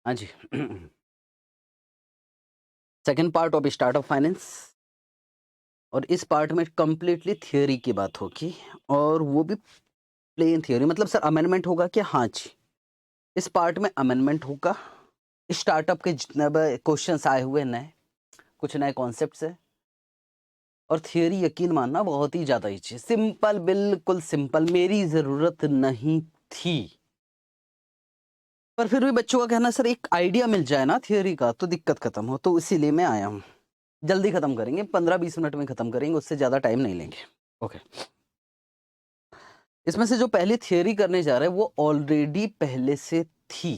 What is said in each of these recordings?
हाँ जी। Second part of startup finance, और इस पार्ट में कंप्लीटली थियोरी की बात होगी, और वो भी प्लेन थियोरी। मतलब सर अमेंडमेंट होगा क्या? हाँ जी, इस पार्ट में अमेंडमेंट होगा। स्टार्टअप के जितने भी क्वेश्चंस आए हुए नए, कुछ नए कॉन्सेप्ट्स है, और थियोरी यकीन मानना बहुत ही ज़्यादा ईजी है, सिंपल, बिल्कुल सिंपल। मेरी ज़रूरत नहीं थी, पर फिर भी बच्चों का कहना सर एक आइडिया मिल जाए ना थियोरी का तो दिक्कत खत्म हो, तो इसीलिए मैं आया हूँ। जल्दी खत्म करेंगे, 15-20 मिनट में खत्म करेंगे, उससे ज़्यादा टाइम नहीं लेंगे। ओके, इसमें से जो पहली थियोरी करने जा रहे हैं वो ऑलरेडी पहले से थी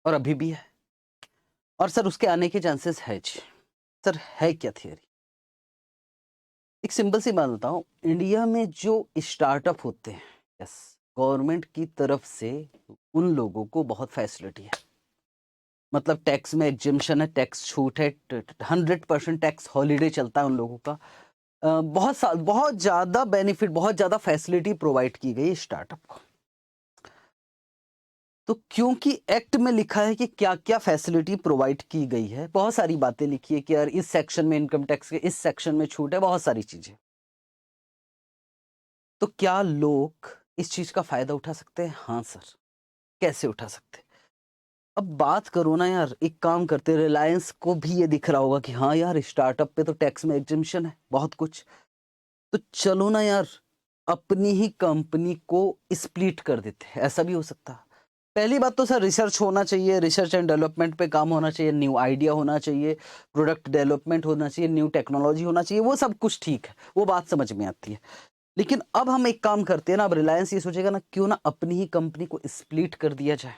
और अभी भी है, और सर उसके आने के चांसेस है जी। सर है क्या थियोरी? एक सिंपल सी बात बताऊं, इंडिया में जो स्टार्टअप होते हैं, यस, गवर्नमेंट की तरफ से उन लोगों को बहुत फैसिलिटी है। मतलब टैक्स में एग्जिम्पशन है, टैक्स छूट है, 100% टैक्स हॉलीडे चलता है उन लोगों का। बहुत ज़्यादा बेनिफिट, बहुत ज़्यादा फैसिलिटी प्रोवाइड की गई स्टार्टअप को। तो क्योंकि एक्ट में लिखा है कि क्या-क्या फैसिलिटी प्रोवाइड की गई है, बहुत सारी बातें लिखी है कि यार इस सेक्शन में इनकम टैक्स के, इस सेक्शन में छूट है, बहुत सारी चीज़ें। तो क्या लोग इस चीज़ का फ़ायदा उठा सकते हैं? हाँ सर, कैसे उठा सकते हैं? अब बात करो ना यार, एक काम करते हैं, रिलायंस को भी ये दिख रहा होगा कि हाँ यार स्टार्टअप पे तो टैक्स में एग्जम्पशन है, बहुत कुछ। तो चलो ना यार, अपनी ही कंपनी को स्प्लिट कर देते हैं, ऐसा भी हो सकता है। पहली बात तो सर रिसर्च होना चाहिए, रिसर्च एंड डेवलपमेंट पे काम होना चाहिए, न्यू आइडिया होना चाहिए, प्रोडक्ट डेवलपमेंट होना चाहिए, न्यू टेक्नोलॉजी होना चाहिए, वो सब कुछ ठीक है, वो बात समझ में आती है। लेकिन अब हम एक काम करते हैं ना, अब रिलायंस ये सोचेगा ना, क्यों ना अपनी ही कंपनी को स्प्लिट कर दिया जाए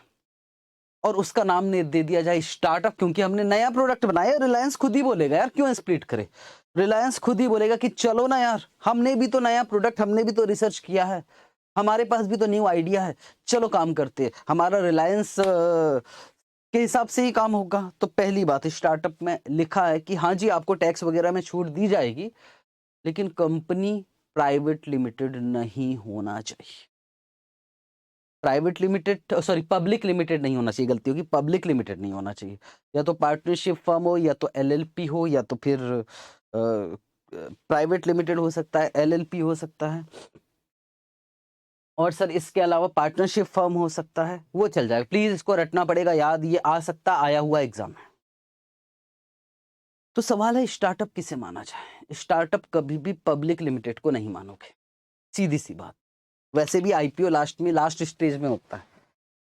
और उसका नाम ने दे दिया जाए स्टार्टअप, क्योंकि हमने नया प्रोडक्ट बनाया। रिलायंस खुद ही बोलेगा यार, क्यों स्प्लिट करे? रिलायंस खुद ही बोलेगा कि चलो ना यार, हमने भी तो नया प्रोडक्ट, हमने भी तो रिसर्च किया है, हमारे पास भी तो न्यू आइडिया है, चलो काम करते हैं। हमारा रिलायंस के हिसाब से ही काम होगा। तो पहली बात, स्टार्टअप में लिखा है कि हाँ जी, आपको टैक्स वगैरह में छूट दी जाएगी, लेकिन कंपनी प्राइवेट लिमिटेड नहीं होना चाहिए। Private limited, sorry, public limited नहीं होना चाहिए, गलती होगी, पब्लिक लिमिटेड नहीं होना चाहिए। या तो पार्टनरशिप फर्म हो, या तो एलएलपी हो, या तो फिर प्राइवेट लिमिटेड हो सकता है, एलएलपी हो सकता है, और सर इसके अलावा पार्टनरशिप फर्म हो सकता है, वो चल जाएगा। प्लीज इसको रटना पड़ेगा, याद, ये आ सकता आया हुआ एग्जाम है। तो सवाल है स्टार्टअप किसे माना जाए? स्टार्टअप कभी भी पब्लिक लिमिटेड को नहीं मानोगे, सीधी सी बात। वैसे भी आईपीओ लास्ट में, लास्ट स्टेज में होता है।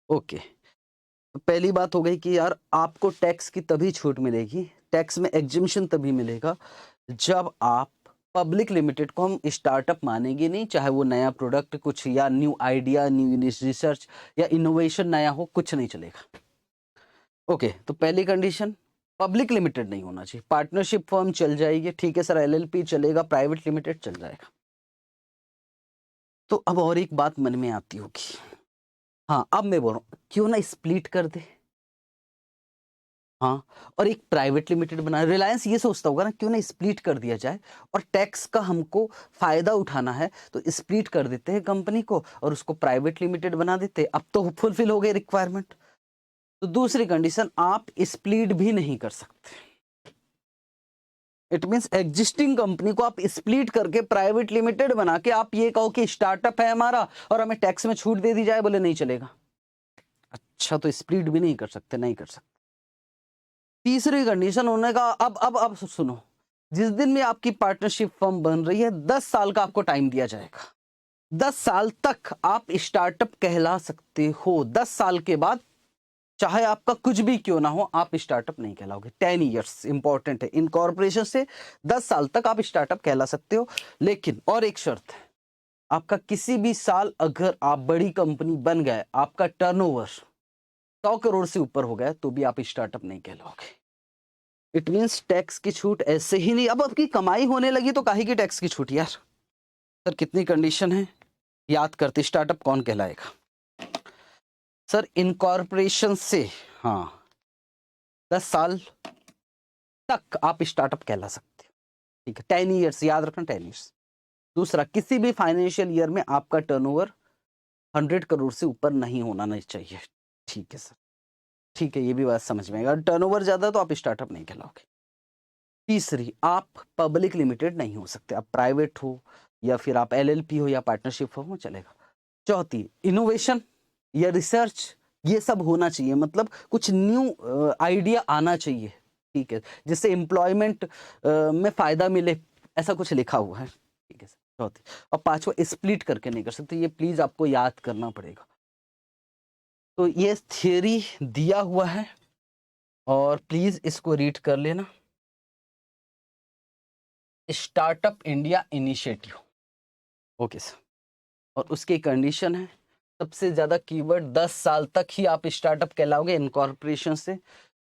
ओके, तो पहली बात हो गई कि यार आपको टैक्स की तभी छूट मिलेगी, टैक्स में एग्जिम्पशन तभी मिलेगा जब आप पब्लिक लिमिटेड को हम स्टार्टअप मानेंगे नहीं, चाहे वो नया प्रोडक्ट कुछ, या न्यू आइडिया, न्यू रिसर्च या इनोवेशन नया हो, कुछ नहीं चलेगा। ओके, तो पहली कंडीशन, पब्लिक लिमिटेड नहीं होना चाहिए। पार्टनरशिप फर्म चल जाएगी, ठीक है सर, एलएलपी चलेगा, प्राइवेट लिमिटेड चल जाएगा। तो अब और एक बात मन में आती होगी, हाँ अब मैं बोल रहा हूँ, क्यों ना स्प्लिट कर दे, हाँ, और एक प्राइवेट लिमिटेड बना। रिलायंस ये सोचता होगा ना, क्यों ना स्प्लिट कर दिया जाए, और टैक्स का हमको फायदा उठाना है तो स्प्लिट कर देते हैं कंपनी को और उसको प्राइवेट लिमिटेड बना देते हैं। अब तो फुलफिल हो गई रिक्वायरमेंट। तो दूसरी कंडीशन, आप स्प्लिट भी नहीं कर सकते। इट मींस एग्जिस्टिंग कंपनी को आप स्प्लिट करके प्राइवेट लिमिटेड बना के आप ये कहो कि स्टार्टअप है हमारा और हमें टैक्स में छूट दे दी जाए, बोले नहीं चलेगा। अच्छा, तो स्प्लिट भी नहीं कर सकते, नहीं कर सकते। तीसरी कंडीशन उन्होंने कहा, अब सुनो, जिस दिन भी आपकी पार्टनरशिप फर्म बन रही है, 10 साल का आपको टाइम दिया जाएगा। 10 साल तक आप स्टार्टअप कहला सकते हो। 10 साल के बाद चाहे आपका कुछ भी क्यों ना हो, आप स्टार्टअप नहीं कहलाओगे। 10 ईयर्स इंपॉर्टेंट है, इनकॉर्पोरेशन से 10 साल तक आप स्टार्टअप कहला सकते हो। लेकिन और एक शर्त है, आपका किसी भी साल अगर आप बड़ी कंपनी बन गए, आपका टर्नओवर 100 करोड़ से ऊपर हो गया, तो भी आप स्टार्टअप नहीं कहलाओगे। इट मींस टैक्स की छूट ऐसे ही नहीं। अब आपकी कमाई होने लगी तो काहे की टैक्स की छूट यार? सर कितनी कंडीशन है, याद करते, स्टार्टअप कौन कहलाएगा? सर इनकॉर्पोरेशन से, हाँ, 10 साल तक आप स्टार्टअप कहला सकते हो, ठीक है, 10 ईयर्स, याद रखना, 10 ईयर्स। दूसरा, किसी भी फाइनेंशियल ईयर में आपका टर्नओवर 100 करोड़ से ऊपर नहीं होना नहीं चाहिए, ठीक है सर, ठीक है, ये भी बात समझ में आएगा। टर्नओवर ज़्यादा है तो आप स्टार्टअप नहीं कहलाओगे। तीसरी, आप पब्लिक लिमिटेड नहीं हो सकते, आप प्राइवेट हो या फिर आप एलएलपी हो या पार्टनरशिप हो, वो चलेगा। चौथी, इनोवेशन या रिसर्च ये सब होना चाहिए, मतलब कुछ न्यू आइडिया आना चाहिए, ठीक है, जिससे एम्प्लॉयमेंट में फ़ायदा मिले, ऐसा कुछ लिखा हुआ है, ठीक है सर। चौथी और पाँचवा, स्प्लिट करके नहीं कर सकते, ये प्लीज़ आपको याद करना पड़ेगा। तो ये थियरी दिया हुआ है और प्लीज़ इसको रीड कर लेना। Startup India initiative, okay sir. और उसकी कंडीशन है, सबसे ज़्यादा कीवर्ड 10 साल तक ही आप स्टार्टअप कहलाओगे इनकॉर्पोरेशन से।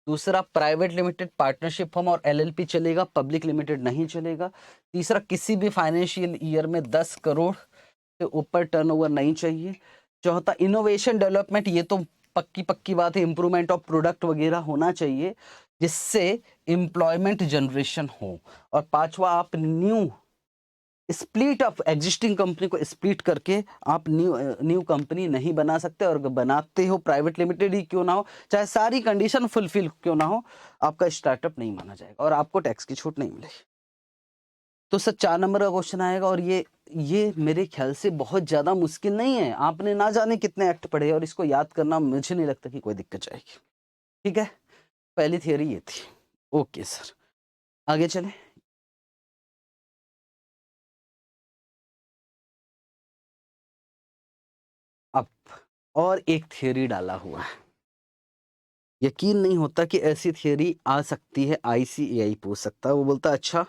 दूसरा, प्राइवेट लिमिटेड, पार्टनरशिप फर्म और एलएलपी चलेगा, पब्लिक लिमिटेड नहीं चलेगा। तीसरा, किसी भी फाइनेंशियल ईयर में 10 करोड़ से ऊपर टर्नओवर नहीं चाहिए। चौथा, इनोवेशन डेवलपमेंट, ये तो पक्की पक्की बात है, इम्प्रूवमेंट ऑफ प्रोडक्ट वगैरह होना चाहिए जिससे एम्प्लॉयमेंट जनरेशन हो। और पांचवा, आप new split of existing company को स्प्लिट करके आप न्यू कंपनी नहीं बना सकते, और अगर बनाते हो प्राइवेट लिमिटेड ही क्यों ना हो, चाहे सारी कंडीशन फुलफिल क्यों ना हो, आपका स्टार्टअप नहीं माना जाएगा और आपको टैक्स की छूट नहीं मिलेगी। तो सर 4 नंबर का क्वेश्चन आएगा, और ये मेरे ख्याल से बहुत ज़्यादा मुश्किल नहीं है। आपने ना जाने कितने एक्ट पढ़े और इसको याद करना मुझे नहीं लगता कि कोई दिक्कत जाएगी, ठीक है। पहली थियरी ये थी, ओके सर। आगे चले। अब और एक थियरी डाला हुआ है, यकीन नहीं होता कि ऐसी थियरी आ सकती है, आईसीएआई पूछ सकता है। वो बोलता है, अच्छा,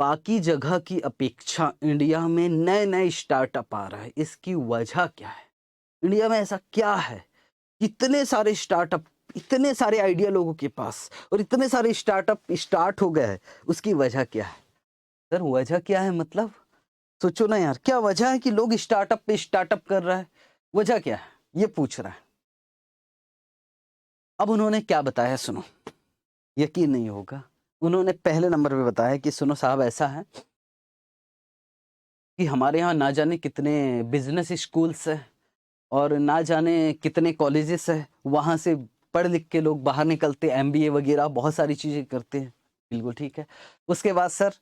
बाकी जगह की अपेक्षा इंडिया में नए नए स्टार्टअप आ रहा है, इसकी वजह क्या है? इंडिया में ऐसा क्या है, इतने सारे स्टार्टअप, इतने सारे आइडिया लोगों के पास, और इतने सारे स्टार्टअप स्टार्ट हो गए हैं, उसकी वजह क्या है? सर वजह क्या है मतलब, सोचो ना यार, क्या वजह है कि लोग स्टार्टअप पे स्टार्टअप कर रहा है? वजह क्या है, ये पूछ रहा है। अब उन्होंने क्या बताया सुनो, यकीन नहीं होगा। उन्होंने पहले नंबर पे बताया कि सुनो साहब, ऐसा है कि हमारे यहाँ ना जाने कितने बिजनेस स्कूल्स है और ना जाने कितने कॉलेजेस है, वहाँ से पढ़ लिख के लोग बाहर निकलते, एमबीए वगैरह बहुत सारी चीज़ें करते हैं। बिल्कुल ठीक है। उसके बाद सर,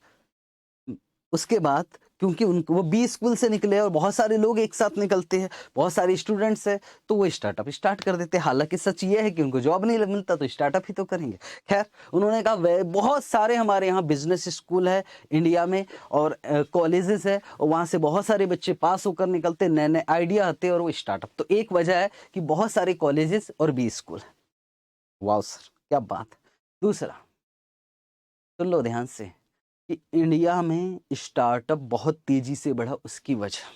उसके बाद क्योंकि उनको वो बी स्कूल से निकले और बहुत सारे लोग एक साथ निकलते हैं, बहुत सारे स्टूडेंट्स हैं, तो वो स्टार्टअप स्टार्ट कर देते हैं। हालांकि सच ये है कि उनको जॉब नहीं मिलता तो स्टार्टअप ही तो करेंगे। खैर, उन्होंने कहा बहुत सारे हमारे यहाँ बिजनेस स्कूल है इंडिया में और कॉलेजेस है, और वहाँ से बहुत सारे बच्चे पास होकर निकलते, नए नए आइडिया आते हैं और वो स्टार्टअप। तो एक वजह है कि बहुत सारे कॉलेजेस और बी स्कूल है। वाह सर, क्या बात। दूसरा, सुन लो ध्यान से, कि इंडिया में स्टार्टअप बहुत तेजी से बढ़ा, उसकी वजह।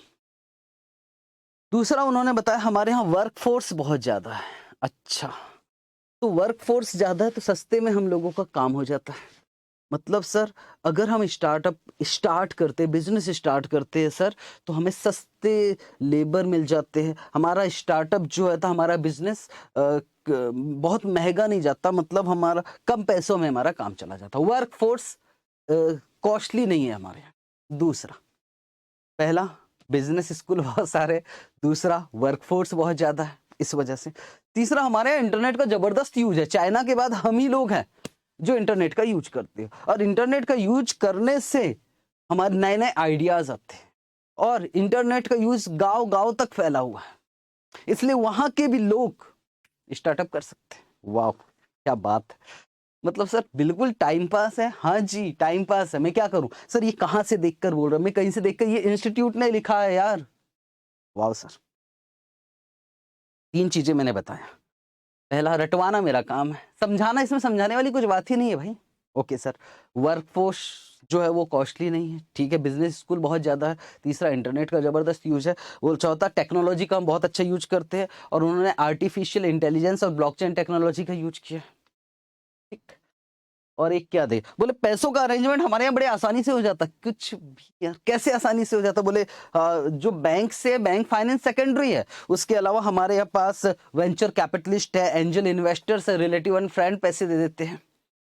दूसरा, उन्होंने बताया हमारे यहाँ वर्कफोर्स बहुत ज़्यादा है। अच्छा, तो वर्कफोर्स ज़्यादा है तो सस्ते में हम लोगों का काम हो जाता है। मतलब सर, अगर हम स्टार्टअप स्टार्ट करते, बिजनेस स्टार्ट करते हैं सर, तो हमें सस्ते लेबर मिल जाते हैं। हमारा स्टार्टअप जो है, तो हमारा बिजनेस बहुत महंगा नहीं जाता, मतलब हमारा कम पैसों में हमारा काम चला जाता। वर्कफोर्स कॉस्टली नहीं है हमारे यहाँ। दूसरा, पहला, बिजनेस स्कूल बहुत सारे। दूसरा, वर्कफोर्स बहुत ज़्यादा है, इस वजह से। तीसरा, हमारे यहाँ इंटरनेट का ज़बरदस्त यूज है। चाइना के बाद हम ही लोग हैं जो इंटरनेट का यूज करते हैं, और इंटरनेट का यूज करने से हमारे नए नए आइडियाज आते हैं, और इंटरनेट का यूज गांव गांव तक फैला हुआ है, इसलिए वहां के भी लोग स्टार्टअप कर सकते हैं। वाह, क्या बात है। मतलब सर बिल्कुल टाइम पास है। हाँ जी, टाइम पास है। मैं क्या करूं सर, ये कहाँ से देखकर बोल रहा हूं? मैं कहीं से देखकर, ये इंस्टीट्यूट ने लिखा है यार। वाह सर, 3 चीजें मैंने बताया। पहला, रटवाना मेरा काम है, समझाना, इसमें समझाने वाली कुछ बात ही नहीं है भाई। Okay sir. वर्कफोर्स जो है वो कॉस्टली नहीं है, ठीक है। बिजनेस स्कूल बहुत ज़्यादा है। तीसरा, इंटरनेट का ज़बरदस्त यूज है। वो चौथा, टेक्नोलॉजी का हम बहुत अच्छा यूज करते हैं, और उन्होंने आर्टिफिशियल इंटेलिजेंस और ब्लॉकचेन टेक्नोलॉजी का यूज किया, ठीक। और एक क्या दे, बोले पैसों का अरेंजमेंट हमारे यहाँ बड़े आसानी से हो जाता। कुछ भी यार, कैसे आसानी से हो जाता? बोले जो बैंक से, बैंक फाइनेंस सेकेंडरी है, उसके अलावा हमारे यहाँ पास वेंचर कैपिटलिस्ट है, एंजल इन्वेस्टर्स है, रिलेटिव एंड फ्रेंड पैसे दे देते हैं।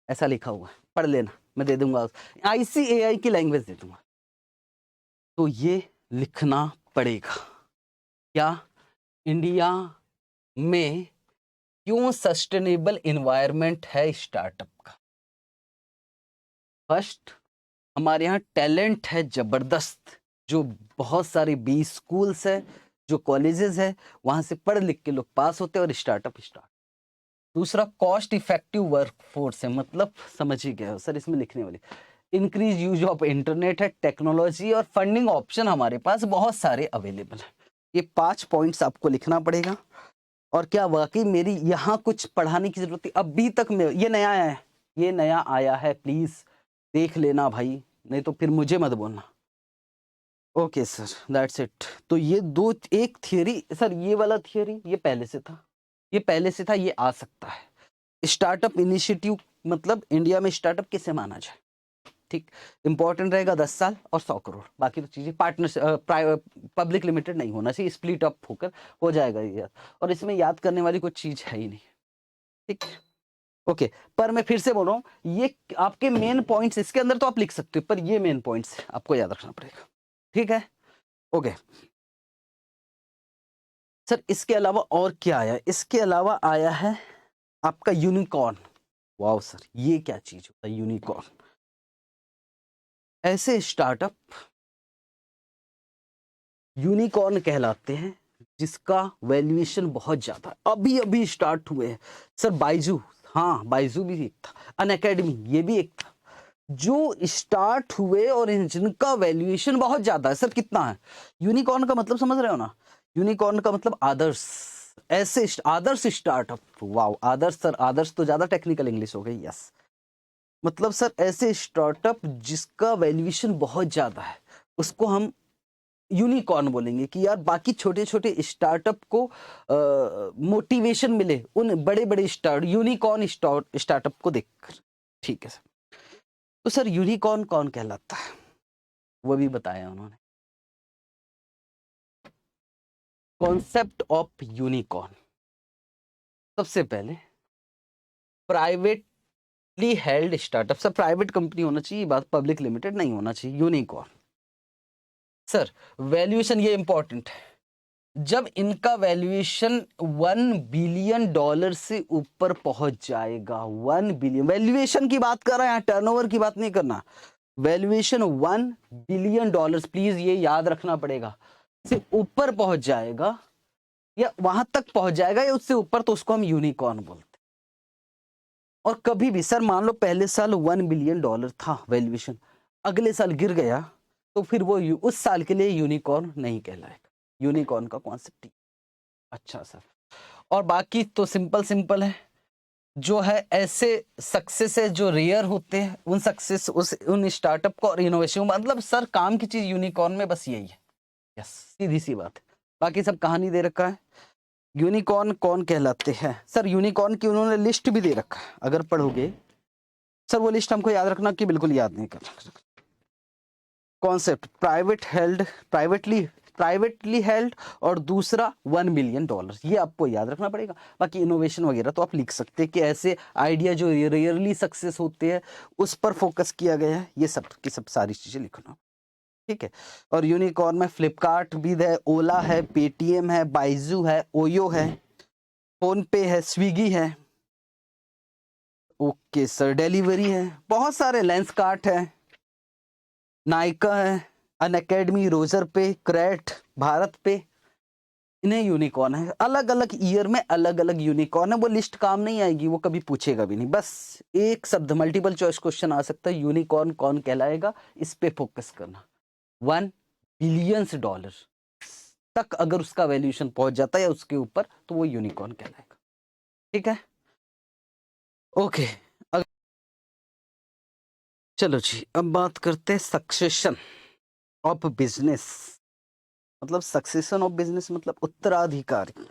ऐसा लिखा हुआ है, पढ़ लेना, मैं दे दूंगा। आईसीएआई की लैंग्वेज दे दूंगा। तो ये लिखना पड़ेगा। क्या इंडिया में क्यों सस्टेनेबल इन्वायरमेंट है स्टार्टअप का? फर्स्ट, हमारे यहाँ टैलेंट है जबरदस्त, जो बहुत सारे बी स्कूल्स है, जो कॉलेजेस है, वहां से पढ़ लिख के लोग पास होते हैं और स्टार्टअप स्टार्ट। दूसरा, कॉस्ट इफेक्टिव वर्कफोर्स है, मतलब समझ ही गए हो सर इसमें लिखने वाली। इंक्रीज यूज ऑफ इंटरनेट है, टेक्नोलॉजी और फंडिंग ऑप्शन हमारे पास बहुत सारे अवेलेबल है। ये 5 पॉइंट्स आपको लिखना पड़ेगा। और क्या वाकई मेरी यहाँ कुछ पढ़ाने की जरूरत है? अभी तक में ये नया आया है, ये नया आया है, प्लीज देख लेना भाई, नहीं तो फिर मुझे मत बोलना। Okay sir, that's it. तो ये दो, एक थियरी सर, ये वाला थियरी ये पहले से था, ये पहले से था, ये आ सकता है। स्टार्टअप इनिशिएटिव मतलब इंडिया में स्टार्टअप किसे माना जाए, ठीक, इंपॉर्टेंट रहेगा 10 साल और 100 करोड़। बाकी तो चीजें पार्टनर पब्लिक लिमिटेड नहीं होना चाहिए, स्प्लिट अप होकर हो जाएगा ये। और इसमें याद करने वाली कोई चीज है ही नहीं, ठीक। ओके, पर मैं फिर से बोल रहा हूँ, ये आपके मेन पॉइंट्स, इसके अंदर तो आप लिख सकते हो, पर ये मेन पॉइंट्स आपको याद रखना पड़ेगा, ठीक है। ओके सर, इसके अलावा और क्या आया? इसके अलावा आया है आपका यूनिकॉर्न। वाओ सर, ये क्या चीज होता है यूनिकॉर्न? ऐसे स्टार्टअप यूनिकॉर्न कहलाते हैं जिसका वैल्यूएशन बहुत ज्यादा, अभी अभी स्टार्ट हुए हैं सर। बाइजू, हाँ बाइजू भी एक था, अनअकैडमी ये भी एक था, जो स्टार्ट हुए और जिनका वैल्यूएशन बहुत ज्यादा है। सर कितना है? यूनिकॉर्न का मतलब समझ रहे हो ना? यूनिकॉर्न का मतलब आदर्श, ऐसे आदर्श स्टार्टअप। वाओ, आदर्श सर, आदर्श तो ज्यादा टेक्निकल इंग्लिश हो गई। यस, मतलब सर ऐसे स्टार्टअप जिसका वैल्यूएशन बहुत ज्यादा है, उसको हम यूनिकॉर्न बोलेंगे। कि यार बाकी छोटे छोटे स्टार्टअप को मोटिवेशन मिले उन बड़े बड़े यूनिकॉर्न स्टार्टअप को देखकर, ठीक है सर। तो सर यूनिकॉर्न कौन कहलाता है वो भी बताया उन्होंने। कॉन्सेप्ट ऑफ यूनिकॉर्न, सबसे पहले प्राइवेटली हेल्ड स्टार्टअप, सब प्राइवेट कंपनी होना चाहिए, बात पब्लिक लिमिटेड नहीं होना चाहिए। यूनिकॉर्न सर वैल्यूएशन, ये इंपॉर्टेंट है, जब इनका वैल्यूएशन $1 बिलियन से ऊपर पहुंच जाएगा। 1 बिलियन वैल्यूएशन की बात कर रहे हैं, टर्नओवर की बात नहीं करना। वैल्यूएशन $1 बिलियन, प्लीज ये याद रखना पड़ेगा, से ऊपर पहुंच जाएगा या वहां तक पहुंच जाएगा या उससे ऊपर, तो उसको हम यूनिकॉर्न बोलते हैं। और कभी भी सर मान लो पहले साल $1 बिलियन था वैल्यूएशन, अगले साल गिर गया, तो फिर वो उस साल के लिए यूनिकॉर्न नहीं कहलाएगा। यूनिकॉर्न का कॉन्सेप्ट। अच्छा सर, और बाकी तो सिंपल सिंपल है, जो है ऐसे सक्सेस है जो रेयर होते हैं, उन सक्सेस उन स्टार्टअप को और इनोवेशन, मतलब सर काम की चीज यूनिकॉर्न में बस यही है। यस, सीधी सी बात है, बाकी सब कहानी दे रखा है। यूनिकॉर्न कौन कहलाते हैं सर? यूनिकॉर्न की उन्होंने लिस्ट भी दे रखा है, अगर पढ़ोगे सर वो लिस्ट हमको याद रखना कि बिल्कुल याद नहीं करना। कॉन्सेप्ट प्राइवेटली हेल्ड और दूसरा $1 बिलियन, ये आपको याद रखना पड़ेगा। बाकी इनोवेशन वगैरह तो आप लिख सकते हैं कि ऐसे आइडिया जो रेयरली सक्सेस होते हैं उस पर फोकस किया गया है, ये सब की सब सारी चीजें लिखना, ठीक है। और यूनिकॉर्न में फ्लिपकार्ट भी है, ओला है, पेटीएम है, बाइजू है, ओयो है, फोन पे है, स्विगी है, ओके सर, डिलीवरी है, बहुत सारे, लेंसकार्ट है, नायका है, अनअकैडमी, रोजर पे, क्रैट, भारत पे, इन्हें यूनिकॉर्न है। अलग अलग ईयर में अलग अलग यूनिकॉर्न है, वो लिस्ट काम नहीं आएगी, वो कभी पूछेगा भी नहीं, बस एक शब्द मल्टीपल चॉइस क्वेश्चन आ सकता है, यूनिकॉर्न कौन कहलाएगा, इस पे फोकस करना। $1 बिलियन तक अगर उसका वैल्यूएशन पहुंच जाता है या उसके ऊपर, तो वो यूनिकॉर्न कहलाएगा, ठीक है। ओके, चलो जी, अब बात करते हैं सक्सेशन ऑफ बिजनेस। मतलब सक्सेशन ऑफ बिजनेस मतलब उत्तराधिकारी।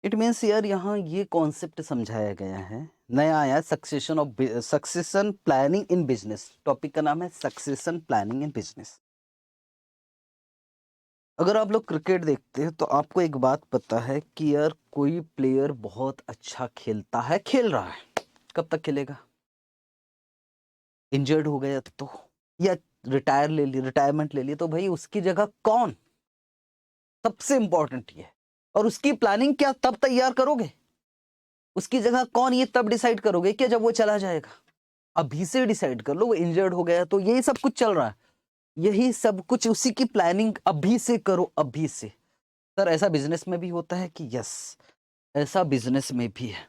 इट मीन्स यार यहाँ ये कॉन्सेप्ट समझाया गया है, नया आया, succession planning in business. Topic का नाम है सक्सेशन प्लानिंग इन बिजनेस। अगर आप लोग क्रिकेट देखते हैं तो आपको एक बात पता है कि यार कोई प्लेयर बहुत अच्छा खेलता है, खेल रहा है, कब तक खेलेगा? इंजर्ड हो गया तो, या रिटायरमेंट ले ली, तो भाई उसकी जगह कौन? सबसे इंपॉर्टेंट ये है। और उसकी प्लानिंग क्या तब तैयार करोगे? उसकी जगह कौन ये तब डिसाइड करोगे क्या जब वो चला जाएगा? अभी से डिसाइड कर लो, वो इंजर्ड हो गया तो यही सब कुछ चल रहा है, यही सब कुछ उसी की प्लानिंग अभी से करो, अभी से। सर ऐसा बिजनेस में भी होता है कि यस, ऐसा बिजनेस में भी है।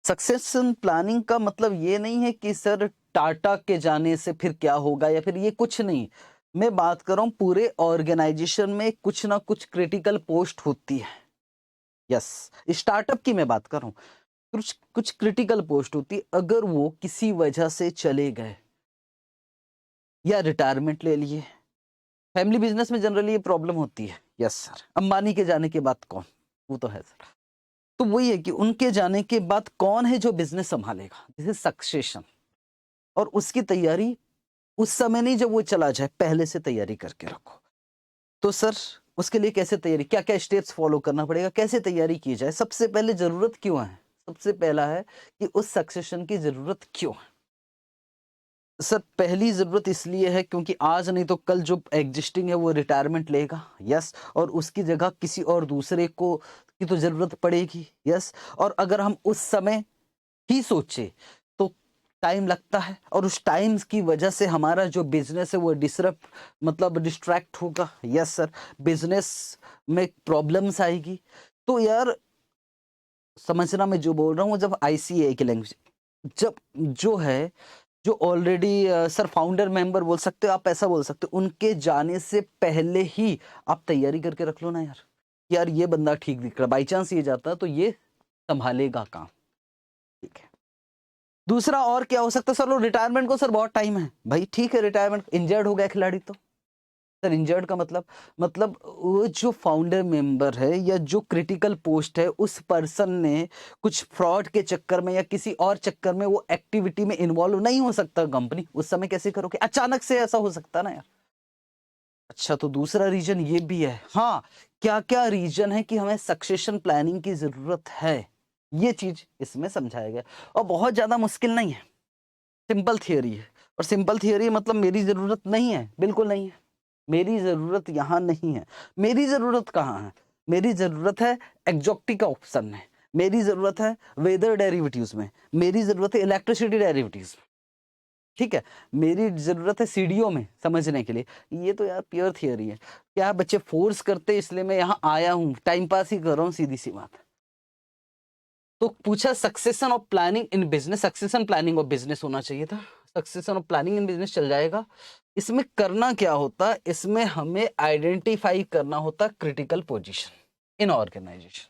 सक्सेशन प्लानिंग का मतलब ये नहीं है कि सर टाटा के जाने से फिर क्या होगा या फिर ये कुछ नहीं। मैं बात कर रहा हूँ पूरे ऑर्गेनाइजेशन में कुछ ना कुछ क्रिटिकल पोस्ट होती है। यस, स्टार्टअप की मैं बात कर रहा हूँ। कुछ कुछ क्रिटिकल पोस्ट होती है, अगर वो किसी वजह से चले गए या रिटायरमेंट ले लिए, फैमिली बिजनेस में जनरली ये प्रॉब्लम होती है। यस सर, अंबानी के जाने के बाद कौन, वो तो है सर। तो वही है कि उनके जाने के बाद कौन है जो बिजनेस संभालेगा, दिस इज सक्सेशन। और उसकी तैयारी उस समय नहीं जब वो चला जाए, पहले से तैयारी करके रखो। तो सर उसके लिए कैसे तैयारी, क्या क्या स्टेप्स फॉलो करना पड़ेगा, कैसे तैयारी की जाए? सबसे पहले जरूरत क्यों है? सबसे पहला है कि उस सक्सेशन की जरूरत क्यों है? सर पहली जरूरत इसलिए है क्योंकि आज नहीं तो कल जो एग्जिस्टिंग है वो रिटायरमेंट लेगा। यस, और उसकी जगह किसी और दूसरे को की तो जरूरत पड़ेगी। यस, और अगर हम उस समय ही सोचे तो टाइम लगता है, और उस टाइम की वजह से हमारा जो बिजनेस है वो डिसरप्ट मतलब डिस्ट्रैक्ट होगा। यस सर, बिजनेस में प्रॉब्लम्स आएगी। तो यार समझना मैं जो बोल रहा हूँ, जब आईसीए की लैंग्वेज, जब जो है जो ऑलरेडी सर फाउंडर मेंबर बोल सकते हो आप, ऐसा बोल सकते हो, उनके जाने से पहले ही आप तैयारी करके रख लो ना यार। यार ये बंदा ठीक दिख रहा, बाई चांस ये जाता तो ये संभालेगा काम। ठीक है। दूसरा और क्या हो सकता है सर? रिटायरमेंट को सर बहुत टाइम है भाई, ठीक है, रिटायरमेंट इंजर्ड हो गया खिलाड़ी तो सर, इंजर्ड का मतलब वो जो फाउंडर मेंबर है या जो क्रिटिकल पोस्ट है, उस पर्सन ने कुछ फ्रॉड के चक्कर में या किसी और चक्कर में वो एक्टिविटी में इन्वॉल्व नहीं हो सकता कंपनी, उस समय कैसे करोगे? अचानक से ऐसा हो सकता ना यार। अच्छा, तो दूसरा रीजन ये भी है। हाँ, क्या क्या रीजन है कि हमें सक्सेशन प्लानिंग की जरूरत है, ये चीज इसमें समझाया गया। और बहुत ज्यादा मुश्किल नहीं है, सिंपल थियोरी है। और सिंपल थियोरी मतलब मेरी जरूरत नहीं है, बिल्कुल नहीं है। मेरी जरूरत यहाँ नहीं है। मेरी जरूरत कहाँ है? मेरी जरूरत है एक्सोटिक ऑप्शन में, मेरी जरूरत है वेदर डेरिवेटिव्स में, मेरी जरूरत है इलेक्ट्रिसिटी डेरिवेटिव्स में। ठीक है, मेरी जरूरत है सीडीओ में समझने के लिए। ये तो यार प्योर थियोरी है। क्या बच्चे फोर्स करते इसलिए मैं यहाँ आया हूँ, टाइम पास ही कर रहा हूँ, सीधी सी बात। तो पूछा succession of planning in business, succession planning of business होना चाहिए था, succession of planning in business चल जाएगा। इसमें करना क्या होता है? इसमें हमें आइडेंटिफाई करना होता क्रिटिकल पोजीशन इन ऑर्गेनाइजेशन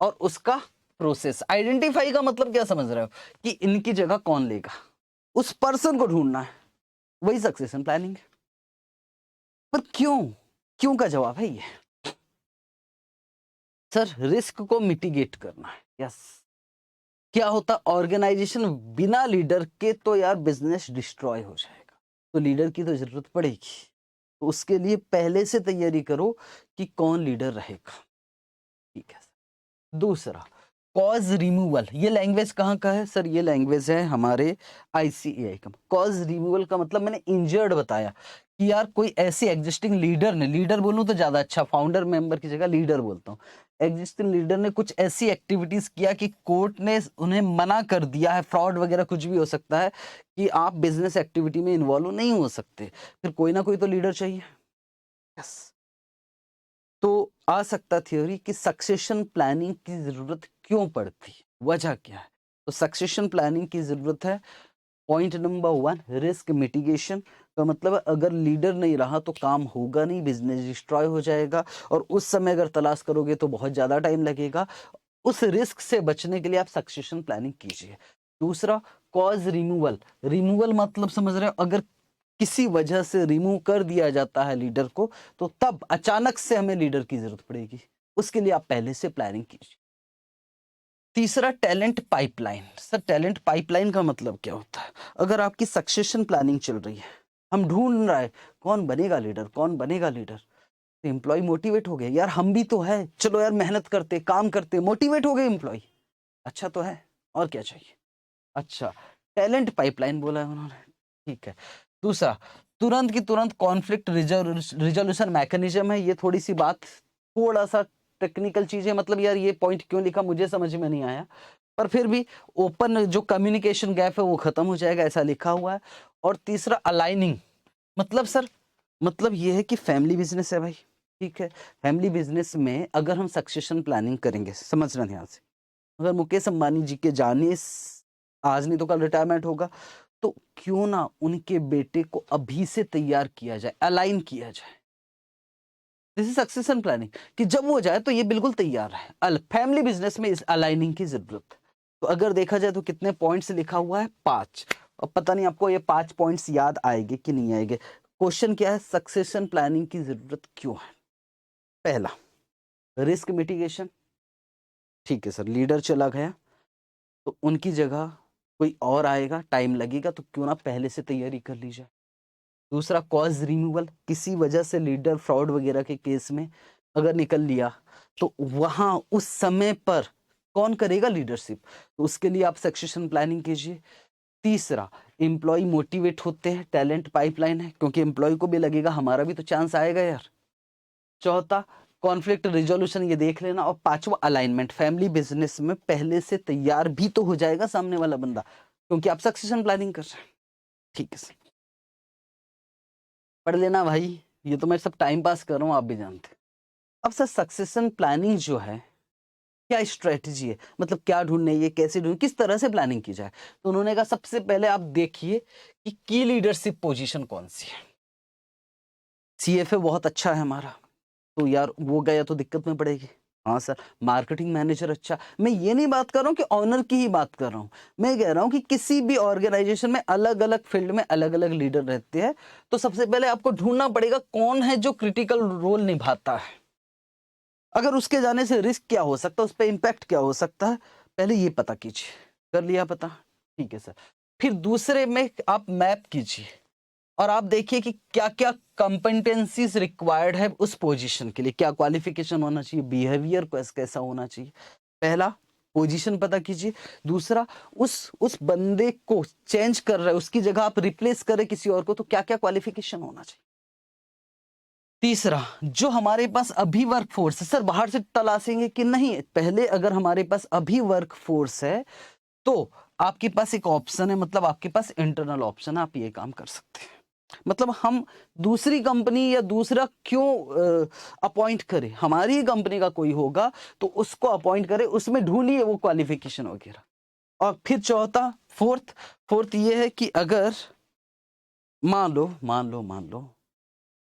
और उसका प्रोसेस। आइडेंटिफाई का मतलब क्या समझ रहे हो? कि इनकी जगह कौन लेगा, उस पर्सन को ढूंढना है, वही सक्सेशन प्लानिंग है। पर क्यों, क्यों का जवाब है ये सर, रिस्क को मिटिगेट करना है। यस, क्या होता ऑर्गेनाइजेशन बिना लीडर के तो यार बिजनेस डिस्ट्रॉय हो जाएगा, तो लीडर की तो जरूरत पड़ेगी। तो उसके लिए पहले से तैयारी करो कि कौन लीडर रहेगा। ठीक है सर। दूसरा, कॉज रिमूवल। ये लैंग्वेज कहाँ का है सर? ये लैंग्वेज है हमारे आईसीएआई का। कॉज रिमूवल का मतलब मैंने इंजर्ड बताया कि यार कोई ऐसे एग्जिस्टिंग लीडर ने, लीडर बोलूं तो ज्यादा अच्छा, फाउंडर मेंबर की जगह लीडर बोलता हूँ, एग्जिस्टिंग लीडर ने कुछ ऐसी एक्टिविटीज किया कि कोर्ट ने उन्हें मना कर दिया है, फ्रॉड वगैरह कुछ भी हो सकता है, कि आप बिजनेस एक्टिविटी में इन्वॉल्व नहीं हो सकते। फिर कोई ना कोई तो लीडर चाहिए। यस, तो आ सकता थ्योरी कि सक्सेशन प्लानिंग की जरूरत क्यों पड़ती है, वजह क्या है? तो सक्सेशन प्लानिंग की जरूरत है। पॉइंट नंबर 1, रिस्क मिटिगेशन का मतलब है अगर लीडर नहीं रहा तो काम होगा नहीं, बिजनेस डिस्ट्रॉय हो जाएगा, और उस समय अगर तलाश करोगे तो बहुत ज्यादा टाइम लगेगा। उस रिस्क से बचने के लिए आप सक्सेशन प्लानिंग कीजिए। दूसरा, कॉज रिमूवल। रिमूवल मतलब समझ रहे हो, अगर किसी वजह से रिमूव कर दिया जाता है लीडर को, तो तब अचानक से हमें लीडर की जरूरत पड़ेगी, उसके लिए आप पहले से प्लानिंग कीजिए। तीसरा, talent pipeline. Sir talent pipeline का मतलब क्या होता है? अगर आपकी सक्सेशन प्लानिंग चल रही है, हम ढूंढ रहा है कौन बनेगा लीडर, कौन बनेगा लीडर, तो एम्प्लॉय मोटिवेट हो गए, यार हम भी तो है, चलो यार मेहनत करते, काम करते, मोटिवेट हो गए एम्प्लॉय, अच्छा तो है, और क्या चाहिए? अच्छा, टैलेंट पाइपलाइन बोला है उन्होंने। ठीक है। दूसरा, तुरंत की तुरंत कॉन्फ्लिक्ट रिजोल्यूशन मैकेनिज्म है। ये थोड़ी सी बात थोड़ा सा टेक्निकल चीजें, मतलब यार ये पॉइंट क्यों लिखा मुझे समझ में नहीं आया, पर फिर भी ओपन जो कम्युनिकेशन गैप है वो खत्म हो जाएगा, ऐसा लिखा हुआ है। और तीसरा अलाइनिंग, मतलब सर मतलब ये है कि फैमिली बिजनेस है भाई, ठीक है। फैमिली बिजनेस में अगर हम सक्सेशन प्लानिंग करेंगे, समझना ध्यान से, अगर मुकेश अंबानी जी के जाने आज नहीं तो कल रिटायरमेंट होगा, तो क्यों ना उनके बेटे को अभी से तैयार किया जाए, अलाइन किया जाए। दिस इज सक्सेशन प्लानिंग, कि जब वो जाए तो ये बिल्कुल तैयार है। फैमिली बिजनेस में इस अलाइनिंग की जरूरत है। तो अगर देखा जाए तो कितने पॉइंट्स लिखा हुआ है, 5। और पता नहीं आपको ये 5 पॉइंट्स याद आएंगे कि नहीं आएंगे। क्वेश्चन क्या है, सक्सेशन प्लानिंग की जरूरत क्यों है। पहला, रिस्क मिटिगेशन, ठीक है सर, लीडर चला गया तो उनकी जगह कोई और आएगा, टाइम लगेगा, तो क्यों ना पहले से तैयारी कर ली जाए। दूसरा, कॉज रिमूवल, किसी वजह से लीडर फ्रॉड वगैरह के केस में अगर निकल लिया तो वहां उस समय पर कौन करेगा लीडरशिप, तो उसके लिए आप सक्सेशन प्लानिंग कीजिए। तीसरा, एम्प्लॉय मोटिवेट होते हैं, टैलेंट पाइपलाइन है, क्योंकि एम्प्लॉय को भी लगेगा हमारा भी तो चांस आएगा यार। चौथा, कॉन्फ्लिक्ट रिजोल्यूशन, ये देख लेना। और पांचवा, अलाइनमेंट, फैमिली बिजनेस में पहले से तैयार भी तो हो जाएगा सामने वाला बंदा, क्योंकि आप सक्सेशन प्लानिंग कर रहे हैं। ठीक है सर, पढ़ लेना भाई, ये तो मैं सब टाइम पास कर रहा हूँ, आप भी जानते हैं। अब सर सक्सेशन प्लानिंग जो है, क्या स्ट्रेटजी है, मतलब क्या ढूंढने, ये कैसे ढूंढ, किस तरह से प्लानिंग की जाए। तो उन्होंने कहा सबसे पहले आप देखिए कि की लीडरशिप पोजीशन कौन सी है। सीएफए बहुत अच्छा है हमारा, तो यार वो गया तो दिक्कत में पड़ेगी। हाँ सर, मार्केटिंग मैनेजर अच्छा, मैं ये नहीं बात कर रहा हूँ कि ऑनर की ही बात कर रहा हूँ, मैं कह रहा हूँ कि किसी भी ऑर्गेनाइजेशन में अलग अलग फील्ड में अलग अलग लीडर रहते हैं, तो सबसे पहले आपको ढूंढना पड़ेगा कौन है जो क्रिटिकल रोल निभाता है। अगर उसके जाने से रिस्क क्या हो सकता है, उस पर इम्पैक्ट क्या हो सकता है, पहले ये पता कीजिए। कर लिया पता, ठीक है सर। फिर दूसरे में आप मैप कीजिए और आप देखिए कि क्या क्या कंपेटेंसीज रिक्वायर्ड है उस पोजीशन के लिए, क्या क्वालिफिकेशन होना चाहिए, बिहेवियर कैसा होना चाहिए। पहला, पोजीशन पता कीजिए। दूसरा, उस बंदे को चेंज कर रहा है, उसकी जगह आप रिप्लेस करें किसी और को, तो क्या क्या क्वालिफिकेशन होना चाहिए। तीसरा, जो हमारे पास अभी वर्क फोर्स है, सर बाहर से तलाशेंगे कि नहीं, पहले अगर हमारे पास अभी वर्क फोर्स है तो आपके पास एक ऑप्शन है, मतलब आपके पास इंटरनल ऑप्शन है, आप ये काम कर सकते हैं। मतलब हम दूसरी कंपनी या दूसरा क्यों अपॉइंट करें, हमारी ही कंपनी का कोई होगा तो उसको अपॉइंट करें, उसमें ढूंढिए वो क्वालिफिकेशन वगैरह। और फिर चौथा, फोर्थ ये है कि अगर मान लो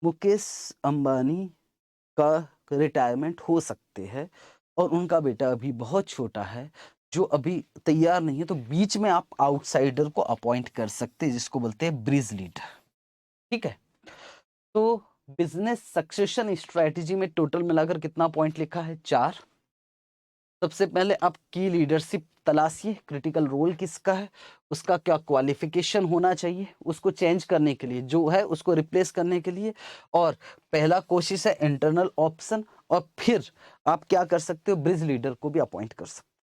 मुकेश अंबानी का रिटायरमेंट हो सकते हैं और उनका बेटा अभी बहुत छोटा है जो अभी तैयार नहीं है, तो बीच में आप आउटसाइडर को अपॉइंट कर सकते हैं, जिसको बोलते हैं ब्रिज लीडर। ठीक है, तो बिजनेस सक्सेशन स्ट्रेटजी में टोटल मिलाकर कितना पॉइंट लिखा है, 4। सबसे पहले आप की लीडरशिप तलाशिए, क्रिटिकल रोल किसका है, उसका क्या क्वालिफिकेशन होना चाहिए, उसको चेंज करने के लिए, जो है उसको रिप्लेस करने के लिए। और पहला कोशिश है इंटरनल ऑप्शन, और फिर आप क्या कर सकते हो, ब्रिज लीडर को भी अपॉइंट कर सकते हो।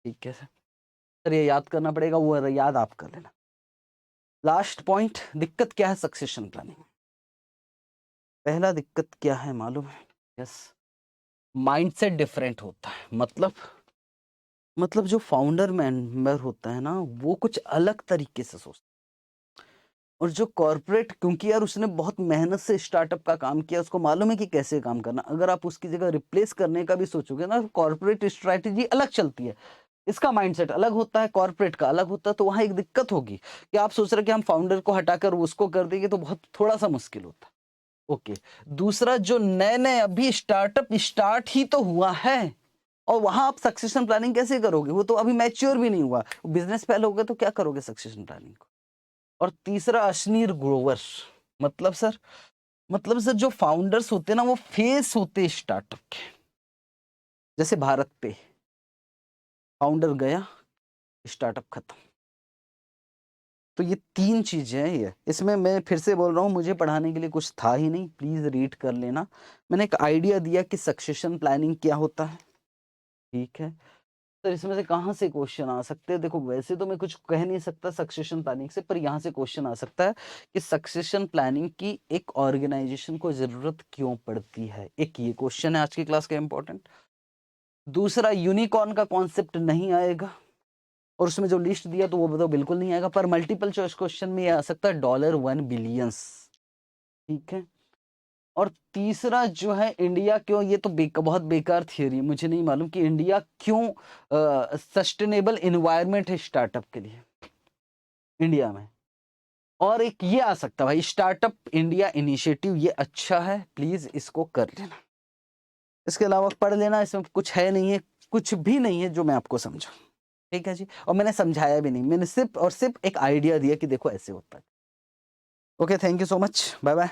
ठीक है सर, ये याद करना पड़ेगा, वो याद आप कर लेना। लास्ट पॉइंट, दिक्कत क्या है सक्सेशन प्लानिंग। पहला दिक्कत क्या है मालूम है, यस, माइंडसेट डिफरेंट होता है। मतलब जो फाउंडर मेंबर होता है ना, वो कुछ अलग तरीके से सोचता है। और जो कॉर्पोरेट, क्योंकि यार उसने बहुत मेहनत से स्टार्टअप का काम किया, उसको मालूम है कि कैसे काम करना, अगर आप उसकी जगह रिप्लेस करने का भी सोचोगे ना, कॉर्पोरेट स्ट्रैटेजी अलग चलती है, इसका माइंडसेट अलग होता है, कॉर्पोरेट का अलग होता है, तो वहां एक दिक्कत होगी कि आप सोच रहे कि हम फाउंडर को हटाकर उसको कर देंगे, तो बहुत थोड़ा सा मुश्किल होता है। ओके, दूसरा, जो नए नए अभी स्टार्टअप स्टार्ट ही तो हुआ है, और वहां आप सक्सेशन प्लानिंग कैसे करोगे, वो तो अभी मैच्योर भी नहीं हुआ, बिजनेस फेल हो गया तो क्या करोगे सक्सेशन प्लानिंग को। और तीसरा, अशनीर ग्रोवर, मतलब सर जो फाउंडर्स होते हैं ना, वो फेस होते स्टार्टअप के, जैसे भारत पे फाउंडर गया, स्टार्टअप खत्म। तो ये 3 चीजें हैं, ये इसमें मैं फिर से बोल रहा हूँ, मुझे पढ़ाने के लिए कुछ था ही नहीं, प्लीज रीड कर लेना। मैंने एक आइडिया दिया कि सक्सेशन प्लानिंग क्या होता है, ठीक है। सर इसमें से कहाँ से क्वेश्चन आ सकते हैं? देखो वैसे तो मैं कुछ कह नहीं सकता सक्सेशन प्लानिंग से, पर यहाँ से क्वेश्चन आ सकता है कि सक्सेशन प्लानिंग की एक ऑर्गेनाइजेशन को ज़रूरत क्यों पड़ती है? एक ये क्वेश्चन है आज की क्लास का इम्पोर्टेंट। दूसरा, यूनिकॉर्न का कॉन्सेप्ट नहीं आएगा और उसमें जो लिस्ट दिया तो वो तो बिल्कुल नहीं आएगा, पर मल्टीपल चॉइस क्वेश्चन में ये आ सकता है $1 बिलियंस, ठीक है। और तीसरा जो है इंडिया क्यों, ये तो बहुत बेकार थियरी, मुझे नहीं मालूम कि इंडिया क्यों सस्टेनेबल इन्वायरमेंट है स्टार्टअप के लिए इंडिया में। और एक ये आ सकता है भाई, स्टार्टअप इंडिया इनिशिएटिव, ये अच्छा है, प्लीज इसको कर लेना। इसके अलावा पढ़ लेना, इसमें कुछ है नहीं है, कुछ भी नहीं है जो मैं आपको समझा, ठीक है जी। और मैंने समझाया भी नहीं, मैंने सिर्फ और सिर्फ एक आइडिया दिया कि देखो ऐसे होता है। Okay, thank you so much, bye bye.